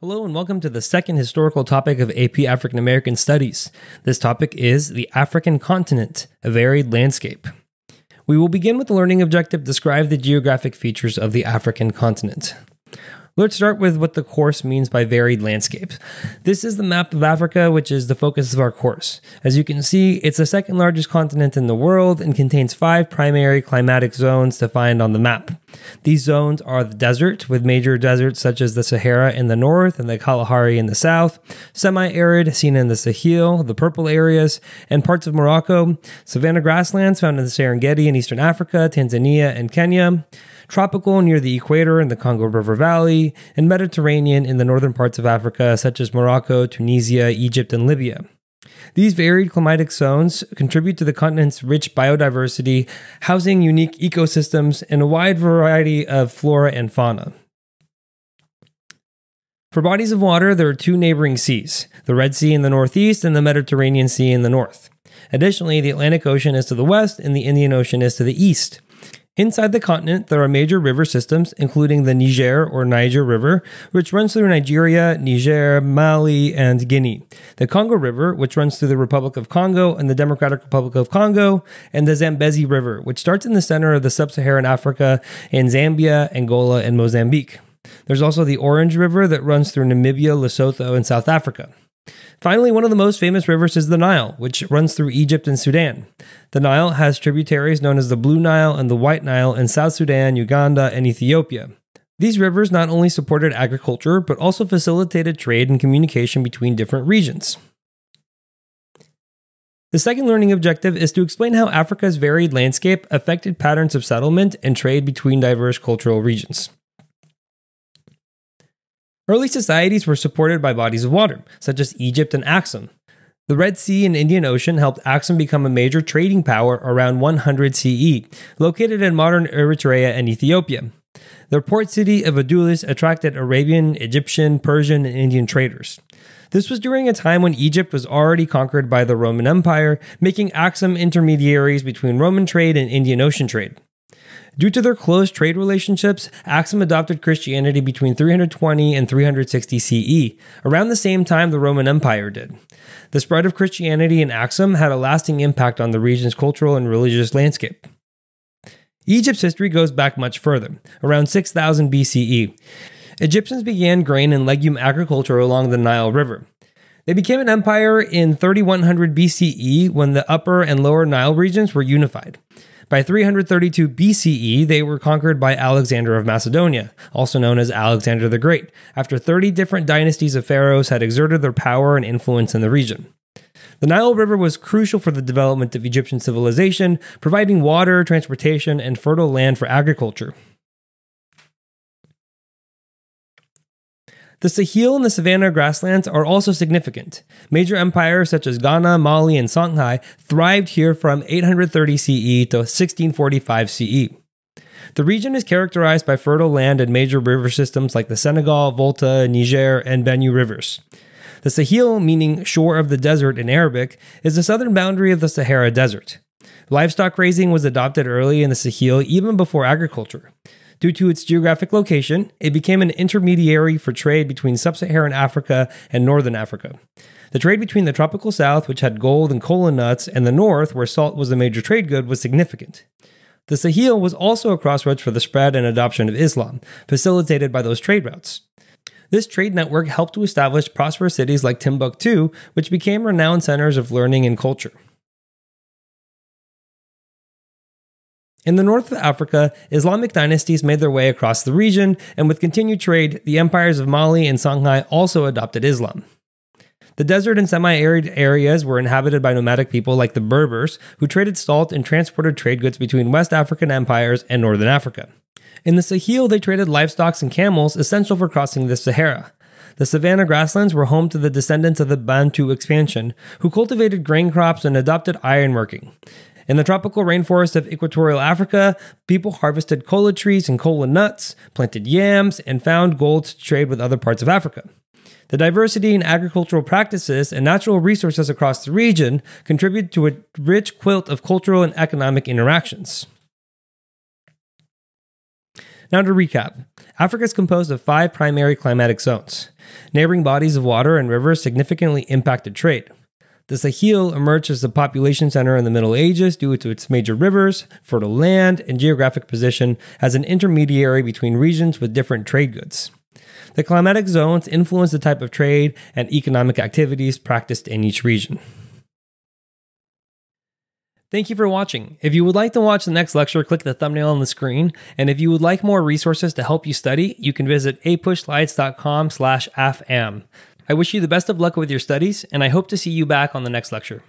Hello and welcome to the second historical topic of AP African American Studies. This topic is the African continent, a varied landscape. We will begin with the learning objective, describe the geographic features of the African continent. Let's start with what the course means by varied landscape. This is the map of Africa, which is the focus of our course. As you can see, it's the second largest continent in the world and contains 5 primary climatic zones defined on the map. These zones are the desert, with major deserts such as the Sahara in the north and the Kalahari in the south, semi-arid seen in the Sahel, the purple areas, and parts of Morocco, savanna grasslands found in the Serengeti in eastern Africa, Tanzania, and Kenya, tropical near the equator in the Congo River Valley, and Mediterranean in the northern parts of Africa such as Morocco, Tunisia, Egypt, and Libya. These varied climatic zones contribute to the continent's rich biodiversity, housing unique ecosystems and a wide variety of flora and fauna. For bodies of water, there are 2 neighboring seas, the Red Sea in the northeast and the Mediterranean Sea in the north. Additionally, the Atlantic Ocean is to the west and the Indian Ocean is to the east. Inside the continent, there are major river systems, including the Niger or Niger River, which runs through Nigeria, Niger, Mali, and Guinea, the Congo River, which runs through the Republic of Congo and the Democratic Republic of Congo, and the Zambezi River, which starts in the center of the sub-Saharan Africa in Zambia, Angola, and Mozambique. There's also the Orange River that runs through Namibia, Lesotho, and South Africa. Finally, one of the most famous rivers is the Nile, which runs through Egypt and Sudan. The Nile has tributaries known as the Blue Nile and the White Nile in South Sudan, Uganda, and Ethiopia. These rivers not only supported agriculture, but also facilitated trade and communication between different regions. The second learning objective is to explain how Africa's varied landscape affected patterns of settlement and trade between diverse cultural regions. Early societies were supported by bodies of water, such as Egypt and Axum. The Red Sea and Indian Ocean helped Axum become a major trading power around 100 CE, located in modern Eritrea and Ethiopia. The port city of Adulis attracted Arabian, Egyptian, Persian, and Indian traders. This was during a time when Egypt was already conquered by the Roman Empire, making Axum intermediaries between Roman trade and Indian Ocean trade. Due to their close trade relationships, Axum adopted Christianity between 320 and 360 CE, around the same time the Roman Empire did. The spread of Christianity in Axum had a lasting impact on the region's cultural and religious landscape. Egypt's history goes back much further, around 6000 BCE. Egyptians began grain and legume agriculture along the Nile River. They became an empire in 3100 BCE when the upper and lower Nile regions were unified. By 332 BCE, they were conquered by Alexander of Macedonia, also known as Alexander the Great, after 30 different dynasties of pharaohs had exerted their power and influence in the region. The Nile River was crucial for the development of Egyptian civilization, providing water, transportation, and fertile land for agriculture. The Sahel and the savanna grasslands are also significant. Major empires such as Ghana, Mali, and Songhai thrived here from 830 CE to 1645 CE. The region is characterized by fertile land and major river systems like the Senegal, Volta, Niger, and Benue rivers. The Sahel, meaning shore of the desert in Arabic, is the southern boundary of the Sahara Desert. Livestock raising was adopted early in the Sahel even before agriculture. Due to its geographic location, it became an intermediary for trade between sub-Saharan Africa and northern Africa. The trade between the tropical south, which had gold and kola nuts, and the north, where salt was a major trade good, was significant. The Sahel was also a crossroads for the spread and adoption of Islam, facilitated by those trade routes. This trade network helped to establish prosperous cities like Timbuktu, which became renowned centers of learning and culture. In the north of Africa, Islamic dynasties made their way across the region, and with continued trade, the empires of Mali and Songhai also adopted Islam. The desert and semi-arid areas were inhabited by nomadic people like the Berbers, who traded salt and transported trade goods between West African empires and northern Africa. In the Sahel, they traded livestock and camels, essential for crossing the Sahara. The savanna grasslands were home to the descendants of the Bantu expansion, who cultivated grain crops and adopted ironworking. In the tropical rainforest of equatorial Africa, people harvested kola trees and kola nuts, planted yams, and found gold to trade with other parts of Africa. The diversity in agricultural practices and natural resources across the region contributed to a rich quilt of cultural and economic interactions. Now to recap, Africa is composed of 5 primary climatic zones. Neighboring bodies of water and rivers significantly impacted trade. The Sahel emerged as the population center in the Middle Ages due to its major rivers, fertile land, and geographic position as an intermediary between regions with different trade goods. The climatic zones influence the type of trade and economic activities practiced in each region. Thank you for watching. If you would like to watch the next lecture, click the thumbnail on the screen. And if you would like more resources to help you study, you can visit apushslides.com/afam. I wish you the best of luck with your studies, and I hope to see you back on the next lecture.